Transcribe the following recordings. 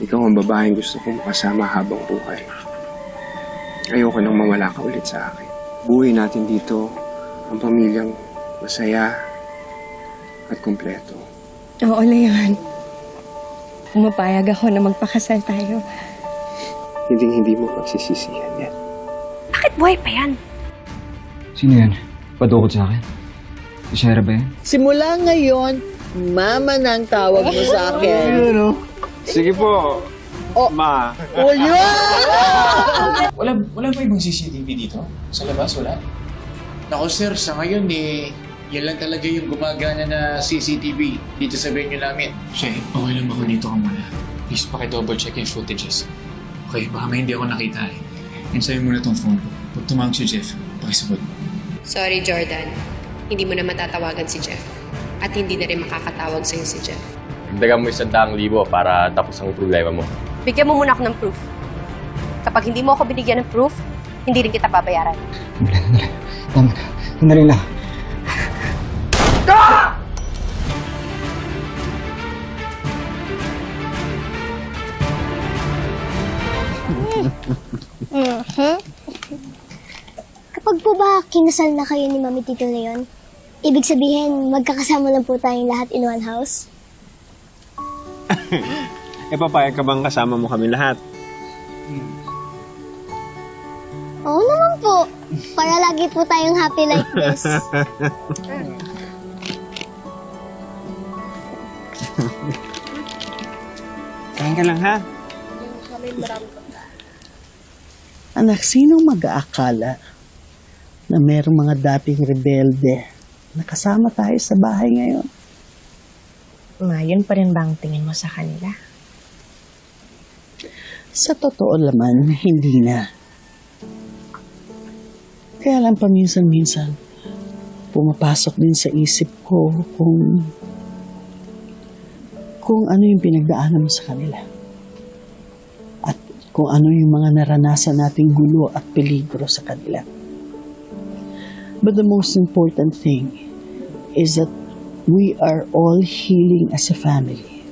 Ikaw ang babaeng gusto kong kasama habang buhay. Ayoko nang mawala ka ulit sa akin. Buhay natin dito ang pamilyang masaya at kumpleto. Oo, Leon. Pumapayag ako na magpakasal tayo. Hindi mo pagsisisihan yan. Bakit buhay pa yan? Sino yan? Padukot sa akin? Si Shara ba yan? Simula ngayon, mama na ang tawag mo sa akin. Sige po, Oh. Ma. Oh, yun! Wala ba ibang CCTV dito? Sa labas, wala? Nako sir, sa ngayon yan lang talaga yung gumagana na CCTV dito sa venue namin. Shay, okay lang ba kung dito ka muna? Please, paki-double check yung footages. Okay, baka may hindi ako nakita eh. Insayin muna tong phone ko. Pag tumawag si Jeff, pakisabot. Sorry, Jordan. Hindi mo na matatawagan si Jeff. At hindi na rin makakatawag sa'yo si Jeff. Dagdagan mo 100,000 para tapos ang problema mo. Bigyan mo muna ako ng proof. Kapag hindi mo ako binigyan ng proof, hindi rin kita babayaran. Sandali lang. Kapag po ba kinasal na kayo ni Mami Tito Leon, ibig sabihin magkakasama na po tayong lahat in one house? Papayag ka bang kasama mo kami lahat? Oo naman po. Para lagi po tayong happy like this. Kain ka lang, ha? Anak, sinong mag-aakala na merong mga dating rebelde na kasama tayo sa bahay ngayon? Ma, yun pa rin ba ang tingin mo sa kanila? Sa totoo naman, hindi na. Kaya lang paminsan-minsan, pumapasok din sa isip ko kung ano yung pinagdaanan mo sa kanila. At kung ano yung mga naranasan nating gulo at peligro sa kanila. But the most important thing is that we are all healing as a family.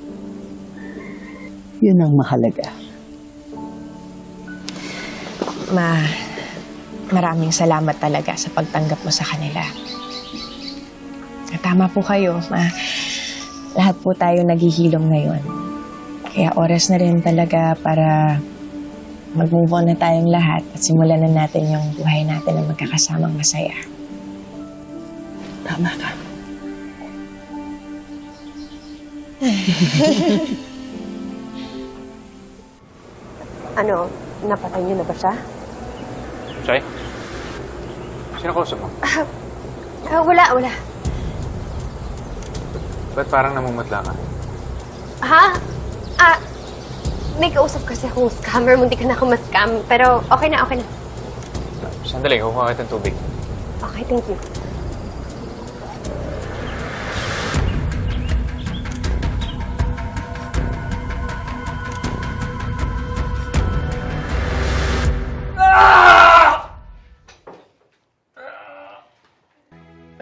Yun ang mahalaga. Ma, maraming salamat talaga sa pagtanggap mo sa kanila. Tama po kayo, Ma. Lahat po tayo naghihilom ngayon. Kaya oras na rin talaga para mag-move on na tayong lahat at simulan na natin yung buhay natin na magkakasamang masaya. Tama ka. Ano, napatay niyo na ba siya? Shay? Sino kausap mo? Wala. Ba't parang namumutla ka? Ha? May kausap kasi akong scammer. Munti ka na ako ma-scam. Pero okay na. Sandali, kukuha kita ng tubig. Okay, thank you.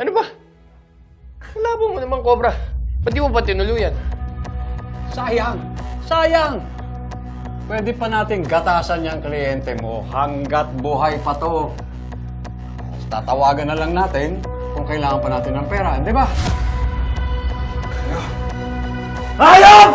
Ano ba? Kalaban mo naman, Cobra. Ba't di mo pa tinuluyan? Sayang! Pwede pa nating gatasan yung kliyente mo hanggat buhay pa to. Tatawagan na lang natin kung kailangan pa natin ng pera, di ba? Hayop!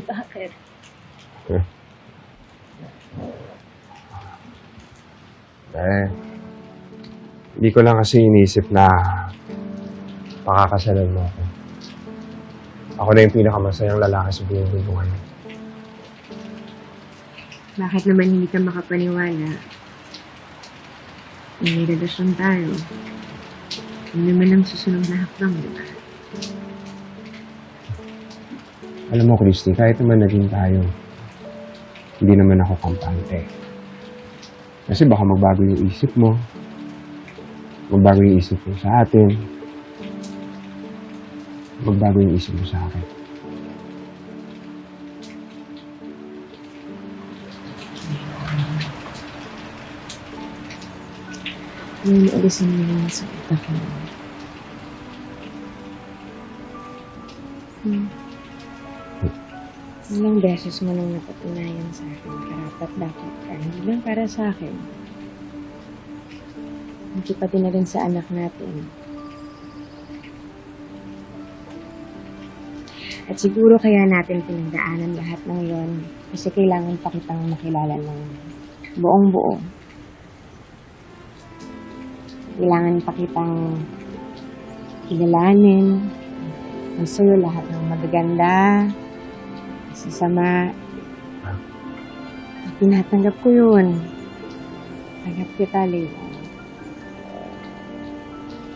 Bakit? Hindi ko lang kasi inisip na pakakasalan mo ako. Ako na yung pinakamasayang lalaki sa buong mundo ngayon. Bakit naman hindi ka makapaniwala? May relasyon tayo. Yun naman ang susunod na hakbang, di ba? Alam mo, Christy, kahit naman naging tayo, hindi naman ako kampante. Kasi baka magbago yung isip mo. Magbago yung isip mo sa atin. Magbago yung isip mo sa akin. Ngayon, alisin mo lang sa utak mo. Ilang beses mo nang napatunayan sa akin, karapat dapat ka. Hindi lang para sa akin. Hindi pati na rin sa anak natin. At siguro kaya natin pinagdaanan lahat ng yon kasi kailangan pa kitang makilala ng buong-buo. Kailangan pa kitang kilalanin. Ang sa'yo lahat ng magaganda, sasama. Tinatanggap ko yun. Tanggap kita, Leila.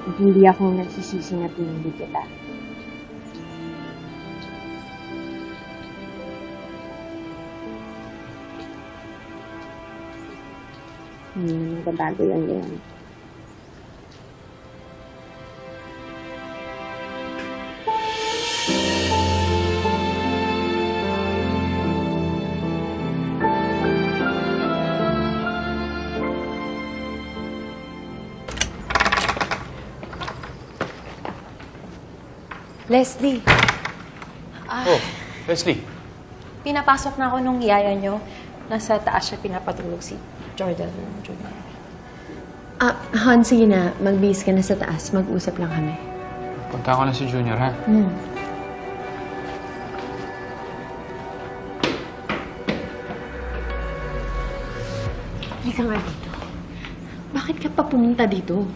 At hindi ako nagsisisi na pinili kita. Magbabago yun, Leon. Leslie, Oh, Leslie. pinapasok na ako nung yaya nyo. Nasa taas siya pinapatulog si Jordan Jr. Han, sige na. Mag-base ka na sa taas. Mag-usap lang kami. Punta ko na si Junior, ha? Halika nga dito. Bakit ka pa pumunta dito?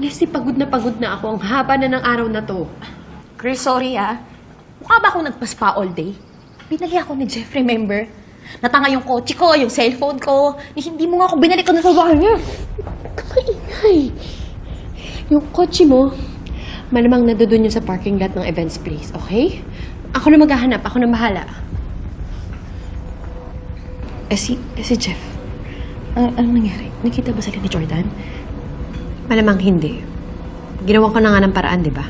Leslie, pagod na ako. Ang haba na ng araw na to. Chris, sorry Mukha ba ako nagpaspa all day? Binali ako ni Jeff, remember? Natanga yung kotse ko, yung cellphone ko. Hindi mo nga ako binalik ko na sa bahay niya. Kamaingay. Yung kotse mo, malamang nandoon yun sa parking lot ng events place, okay? Ako na maghahanap. Ako na bahala. Si Jeff, anong nangyari? Nakita ba sila ni Jordan? Malamang hindi. Ginawa ko na nga ng paraan, di ba?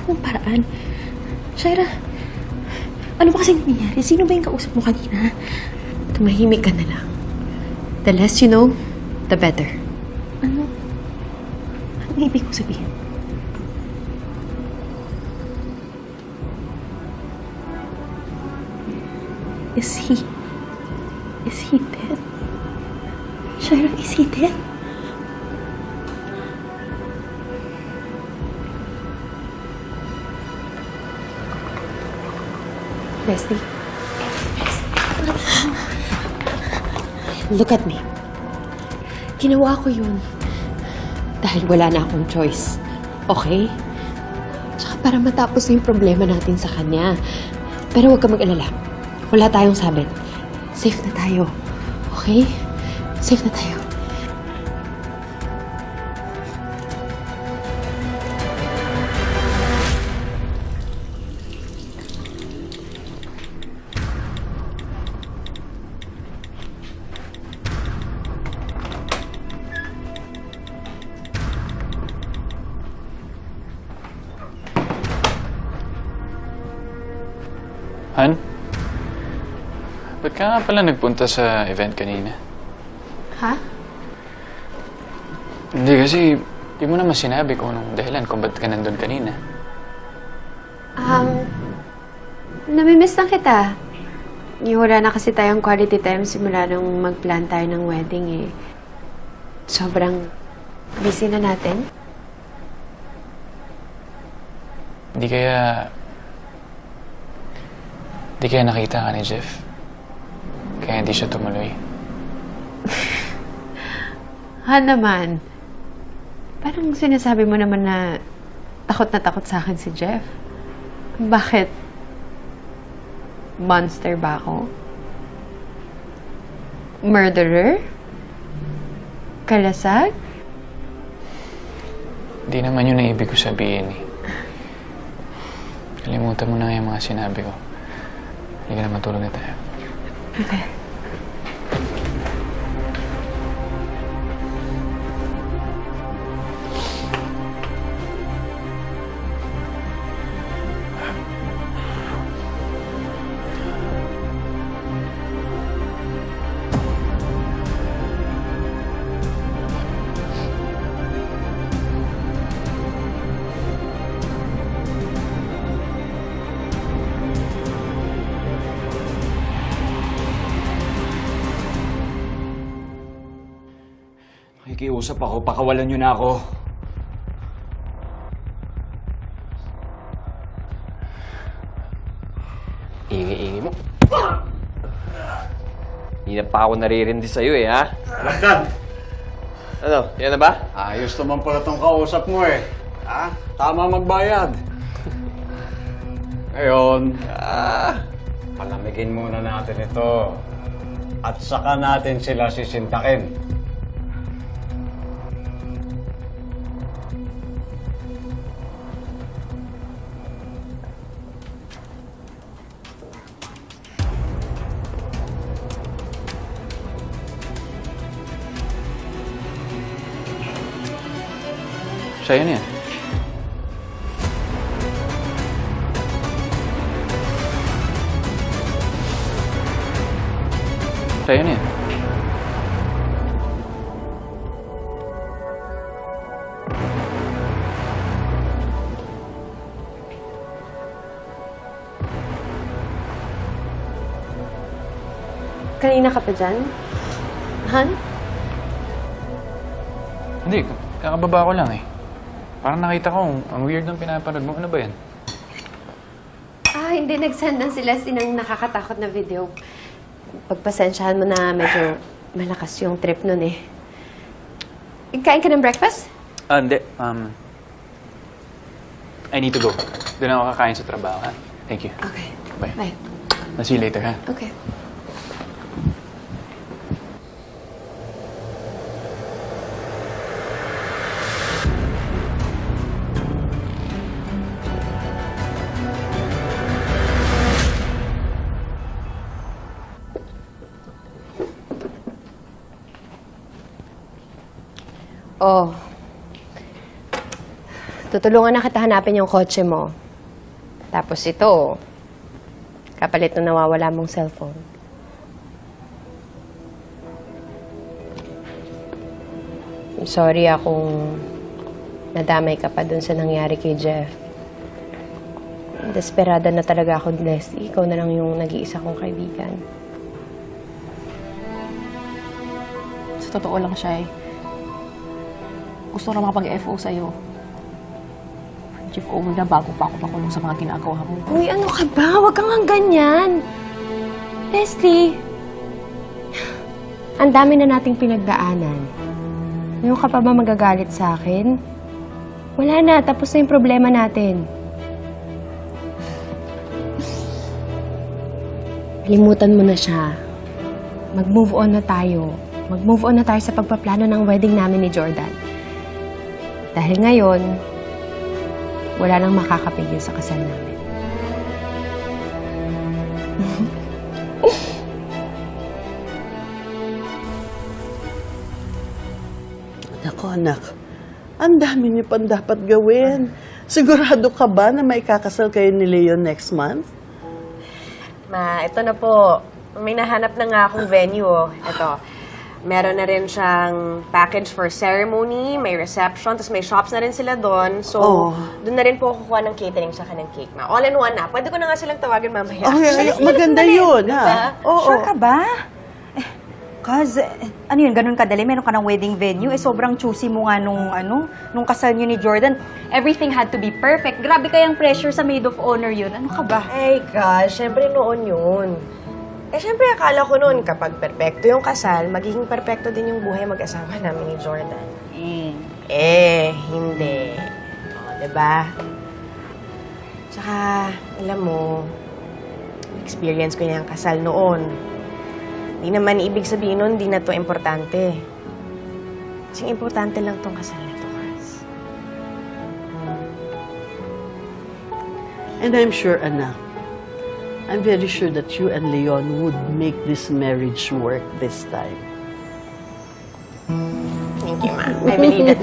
Anong paraan? Shaira, ano ba kasing nangyari? Sino ba yung kausap mo kanina? Tumahimik ka na lang. The less you know, the better. Ano? Anong ibig ko sabihin? Is he dead? Shaira, is he dead? Leslie. Look at me. Ginawa ko yun. Dahil wala na akong choice. Okay? Tsaka para matapos na yung problema natin sa kanya. Pero huwag ka mag-alala. Wala tayong sabit. Safe na tayo. Okay? Safe na tayo. Han? Ba't ka nga pala nagpunta sa event kanina? Ha? Hindi kasi, di mo naman sinabi kung anong dahilan kung ba't ka nandun kanina. Namimiss lang kita. Wala na kasi tayong quality time simula nung mag-plan tayo ng wedding eh. Sobrang busy na natin. Di kaya nakita ka ni Jeff. Kaya hindi siya tumuloy. Ha naman. Parang sinasabi mo naman na takot sa akin si Jeff. Bakit? Monster ba ako? Murderer? Kalasag? Di naman yun ang ibig ko sabihin eh. Kalimutan mo na nga yung mga sinabi ko. Hindi ka na matulog na tayo. Okay. Nakikiusap ako, pakawalan niyo na ako. Ingi-ingi mo. Hindi na pa ako naririndi sa'yo eh, ha? Alagad! Ano, yan na ba? Ayos naman pala tong kausap mo eh. Ha? Tama magbayad. Ngayon, palamigin muna natin ito. At saka natin sila sisintakin. Siya yan. Siya yan. Kanina ka pa dyan? Han? Hindi, kakababa ko lang eh. Parang nakita ko, ang weird ng pinapanood mo. Ano ba yan? Hindi. Nag-send lang sila ng nakakatakot na video. Pagpasensyahan mo na medyo malakas yung trip nun eh. Kain ka ng breakfast? Hindi. I need to go. Doon ako kakain sa trabaho, ha? Thank you. Okay. Bye. Bye. I'll see you later, ha? Okay. Oh. Tutulungan na kita hanapin yung kotse mo. Tapos ito, kapalit na nawawala mong cellphone. I'm sorry kung nadamay ka pa dun sa nangyari kay Jeff. Desperada na talaga ako, Leslie. Ikaw na lang yung nag-iisa kong kaibigan. Sa totoo lang siya eh. Gusto ko na makapag-FO sa'yo. Chief Owen na bago pa ako makulong sa mga ginagawa mo. Uy, ano ka ba? Huwag kang ganyan. Leslie, ang dami na nating pinagdaanan. Ngayon ka pa ba magagalit sa akin? Wala na, tapos na yung problema natin. Limutan mo na siya. Mag-move on na tayo. Mag-move on na tayo sa pagpaplano ng wedding namin ni Jordan. Dahil ngayon, wala nang makakapigil sa kasal namin. Nako anak, ang dami niyo pang dapat gawin. Sigurado ka ba na may kakasal kayo ni Leon next month? Ma, ito na po. May nahanap na nga akong venue. Ito. Meron na rin siyang package for ceremony, may reception, tapos may shops na rin sila doon. So, doon na rin po kukuha ng catering sa ng cake, ma. All in one na. Pwede ko na nga silang tawagin mamaya. Maganda yun, ha? Oo. Sure ka ba? Ano yun, ganun kadali? Meron ka ng wedding venue? Sobrang choosy mo nga nung kasal niyo ni Jordan. Everything had to be perfect. Grabe kayang pressure sa maid of honor yun. Ano ka ba? Ay, gosh, syempre noon yun. Syempre akala ko noon kapag perpekto yung kasal, magiging perpekto din yung buhay mag-asawa namin ni Jordan. Hindi. O, diba? Tsaka, alam mo, experience ko na yung kasal noon. Di naman ibig sabihin nun, di na to importante. Kasing importante lang tong kasal na to, Kaz. And I'm sure, anak, I'm very sure that you and Leon would make this marriage work this time. Thank you, Ma. I believe it.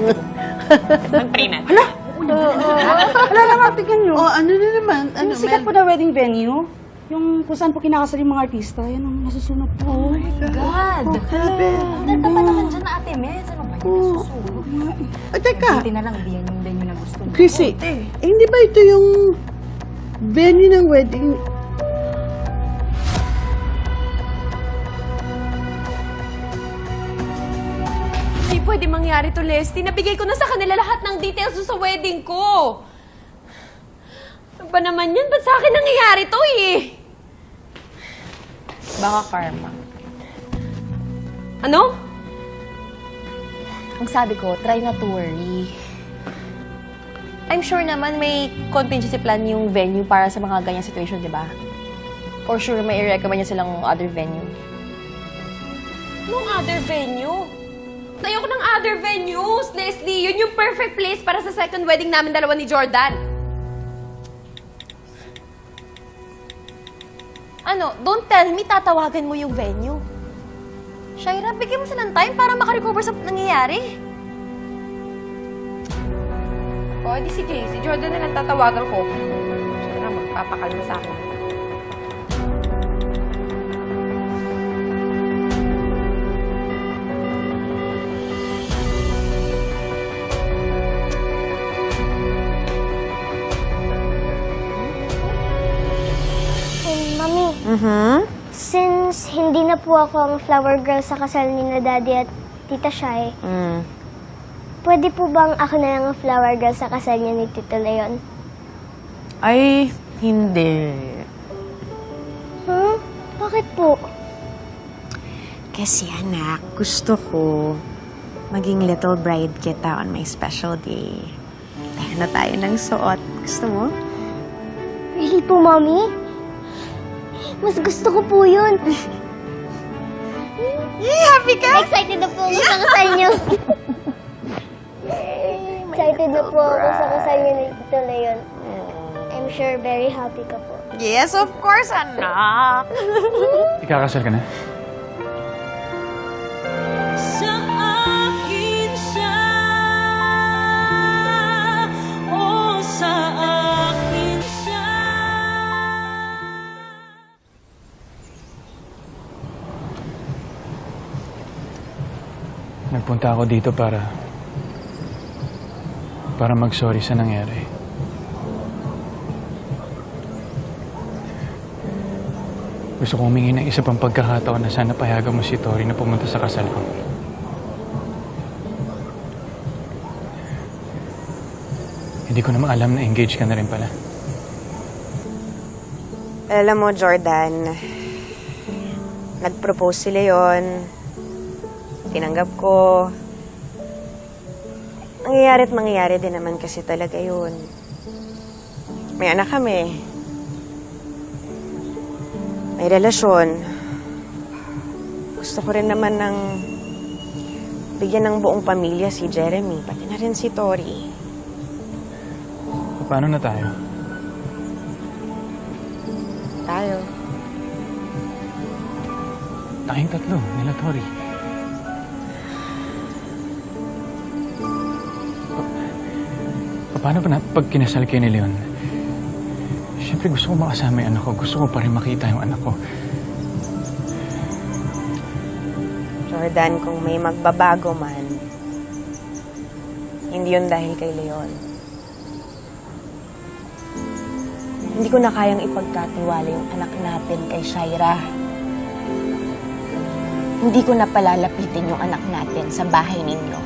Mag-pray na. Wala naman, tignan nyo. Oh, ano na naman? Ano, sikat po na wedding venue. Yung kung saan po kinakasal yung mga artista, yan ang nasusunod po. Oh my God! Grabe. Ganda pa naman dyan na Ate Mez. Ano ba yung nasusunod? Teka, Hindi na lang, hindi yan yung venue na gusto mo. Chrissy, hindi ba ito yung venue ng wedding? Hindi pwede mangyari to, Leslie. Nabigay ko na sa kanila lahat ng details sa wedding ko. Ano ba naman yan? Ba't sa akin nangyayari to eh? Baka karma. Ano? Ang sabi ko, try not to worry. I'm sure naman may contingency plan yung venue para sa mga ganyang situation, di ba? For sure, may i-recommend niya silang other venue. Anong other venue? Ayoko ng other venues, Leslie. Yun yung perfect place para sa second wedding namin dalawa ni Jordan. Ano, don't tell me tatawagan mo yung venue. Shaira, bigyan mo sila ng time para makarecover sa nangyayari. O, di sige. Si Jordan na lang tatawagan ko. Siya na magpapakalma sa akin. Mami, since hindi na po ako ang flower girl sa kasal ni na Daddy at Tita Shai, pwede po bang ako na lang ang flower girl sa kasal niya ni Tito Leon? Ay, hindi. Bakit po? Kasi anak, gusto ko maging little bride kita on my special day. Tayo na tayo ng suot. Gusto mo? Really po, Mami? Mas gusto ko po yun. Happy ka? Excited na po ako sa kasal niyo. Excited na po ako sa kasal niyo ni Tito Leon. I'm sure very happy ka po. Yes, of course, anak. Ikakasal ka na? Sa akin siya, oh sa akin siya. Nagpunta ako dito para mag-sorry sa nangyari. Gusto kong humingi ng isa pang pagkakataon na sana payagan mo si Tori na pumunta sa kasal ko. Hindi ko naman alam na engaged ka na rin pala. Alam mo, Jordan, nag-propose si Leon. Tinanggap ko. Mangyayari din naman kasi talaga yun. May anak kami. May relasyon. Gusto ko rin naman ng bigyan ng buong pamilya si Jeremy, pati na rin si Tori. Paano na tayo? Tayo. Tayong tatlo, nila Tori. Paano ba na pag kinasal kayo ni Leon? Siyempre gusto ko makasama yung anak ko. Gusto ko pa rin makita yung anak ko. Jordan, kung may magbabago man, hindi yun dahil kay Leon. Hindi ko na kayang ipagkatiwala yung anak natin kay Shaira. Hindi ko na palalapitin yung anak natin sa bahay ninyo.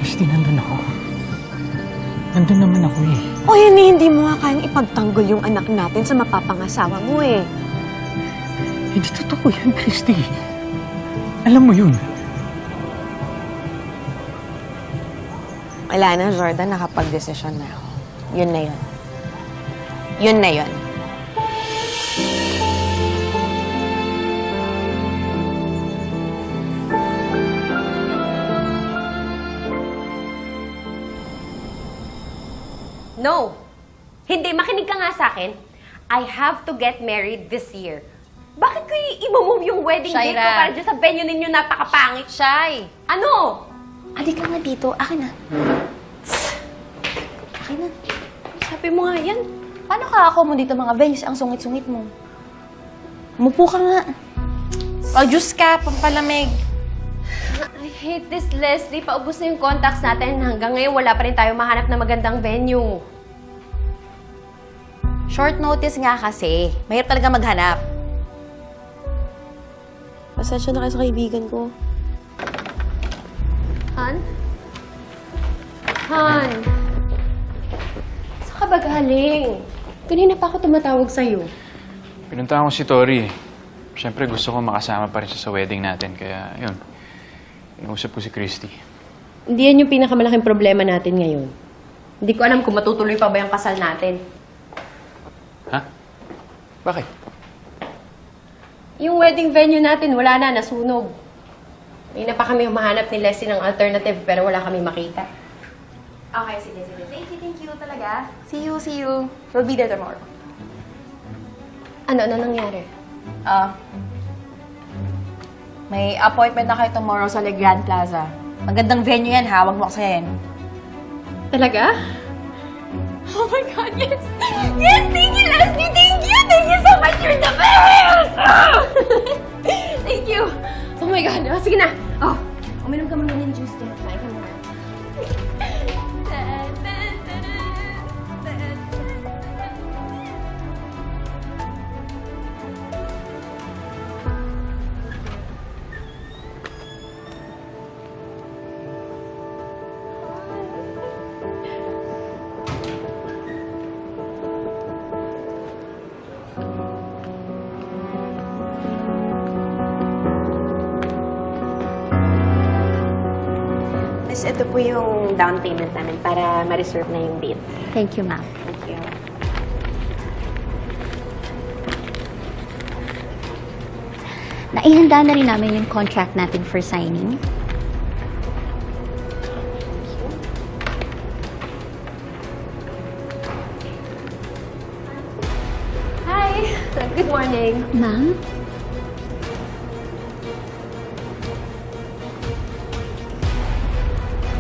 Christy, nandun ako. Nandun naman ako eh. O yun eh, hindi mo nga kayang ipagtanggol yung anak natin sa mapapangasawa mo eh. Hindi totoo yan, Christy. Alam mo yun. Wala na, Jordan. Nakapag-desisyon na ako. Yun na yun. Yun na yun. No! Hindi, makinig ka nga sa akin. I have to get married this year. Bakit ko i-move yung wedding date ko para dyan sa venue ninyo napakapangit? Shy! Ano? Halika nga dito. Akin na. Akin na. Sabi mo nga yan. Paano ka ako mo dito mga venues? Ang sungit-sungit mo. Mupo ka nga. O, Diyos ka. Pampalamig. I hate this, Leslie. Paubos na yung contacts natin. Hanggang ngayon, wala pa rin tayo mahanap na magandang venue. Short notice nga kasi. Mahirap talaga maghanap. Pasensya na kayo sa kaibigan ko. Han? Han? Saan ka ba galing? Kanina pa ako tumatawag sa'yo. Pinuntahan ko si Tori. Siyempre gusto ko makasama pa rin siya sa wedding natin. Kaya, yun. Inausap ko si Christy. Hindi yan yung pinakamalaking problema natin ngayon. Hindi ko alam kung matutuloy pa ba yung kasal natin. Ha? Bakit? Yung wedding venue natin, wala na, nasunog. Hindi na pa kami humahanap ni Leslie ng alternative pero wala kami makita. Okay, sige. Thank you talaga. See you. We'll be there tomorrow. Ano nangyari? May appointment na kayo tomorrow sa Le Grand Plaza. Magandang venue yan, ha? Huwag mo kasayin. Talaga? Oh my God, yes! Yes! Thank you, Leslie! Thank you! Thank you so much! You're the best! Thank you! Oh my God, sige na. Oh, uminom ka muna ng juice din. Kumain ka muna. Miss, ito po yung down payment namin para ma-reserve na yung date. Thank you, ma'am. Thank you. Naihanda na rin namin yung contract natin for signing. Hi! Good morning. Ma'am?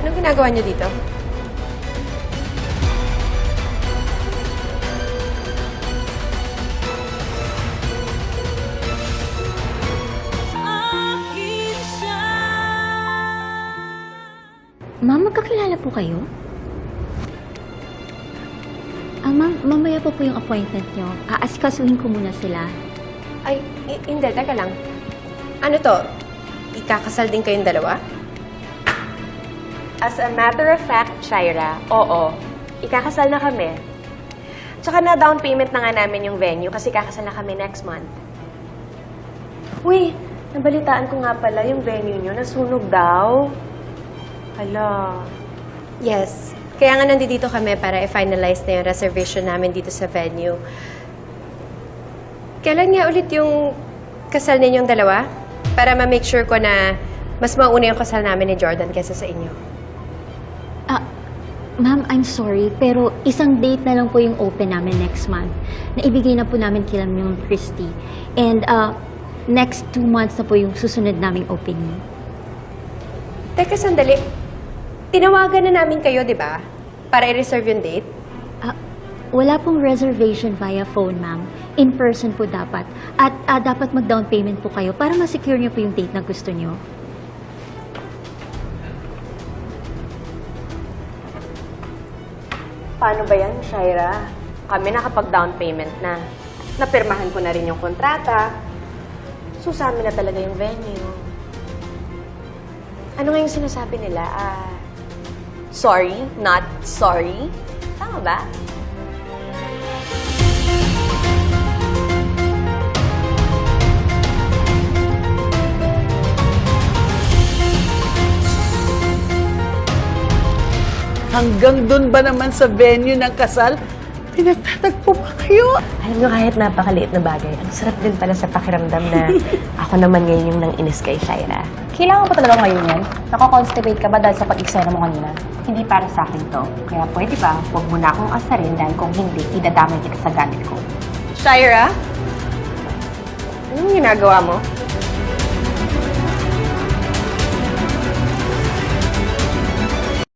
Anong ginagawa niyo dito? Ma'am, magkakilala po kayo? Ma'am, mamaya po yung appointment nyo. Aasikasuhin ko muna sila. Ay, hindi. Teka lang. Ano to? Ikakasal din kayong dalawa? As a matter of fact, Shaira, oo. Ikakasal na kami. Tsaka na down payment na nga namin yung venue kasi kakasal na kami next month. Uy, nabalitaan ko nga pala yung venue nyo nasunog daw. Hala. Yes. Kaya nga nandito kami para i-finalize na yung reservation namin dito sa venue. Kailan nga ulit yung kasal ninyong dalawa? Para ma-make sure ko na mas mauna yung kasal namin ni Jordan kaysa sa inyo. Ma'am, I'm sorry, pero isang date na lang po yung open namin next month. Naibigay na po namin kila yung Christy. And next 2 months na po yung susunod naming opening. Teka, sandali. Tinawagan na namin kayo, di ba? Para i-reserve yung date? Wala pong reservation via phone, ma'am. In person po dapat. At dapat mag-down payment po kayo para ma-secure niyo po yung date na gusto niyo. Paano ba yan, Shaira? Kami nakapag-down payment na. Napirmahan ko na rin yung kontrata. So, sa amin na talaga yung venue. Ano nga yung sinasabi nila? Sorry, not sorry? Tama ba? Hanggang doon ba naman sa venue ng kasal, pinagtatagpo pa kayo? Alam nyo, kahit napakaliit na bagay, ang sarap din pala sa pakiramdam na ako naman ngayon yung nang-inis kay Shaira. Kailangan pa talaga ngayon yan? Nako-constipate ka ba dahil sa pag-eksena mo kanina? Hindi para sa akin to. Kaya pwede ba, huwag mo na akong asarin dahil kung hindi, idadamay kita sa galit ko. Shaira? Anong ginagawa mo?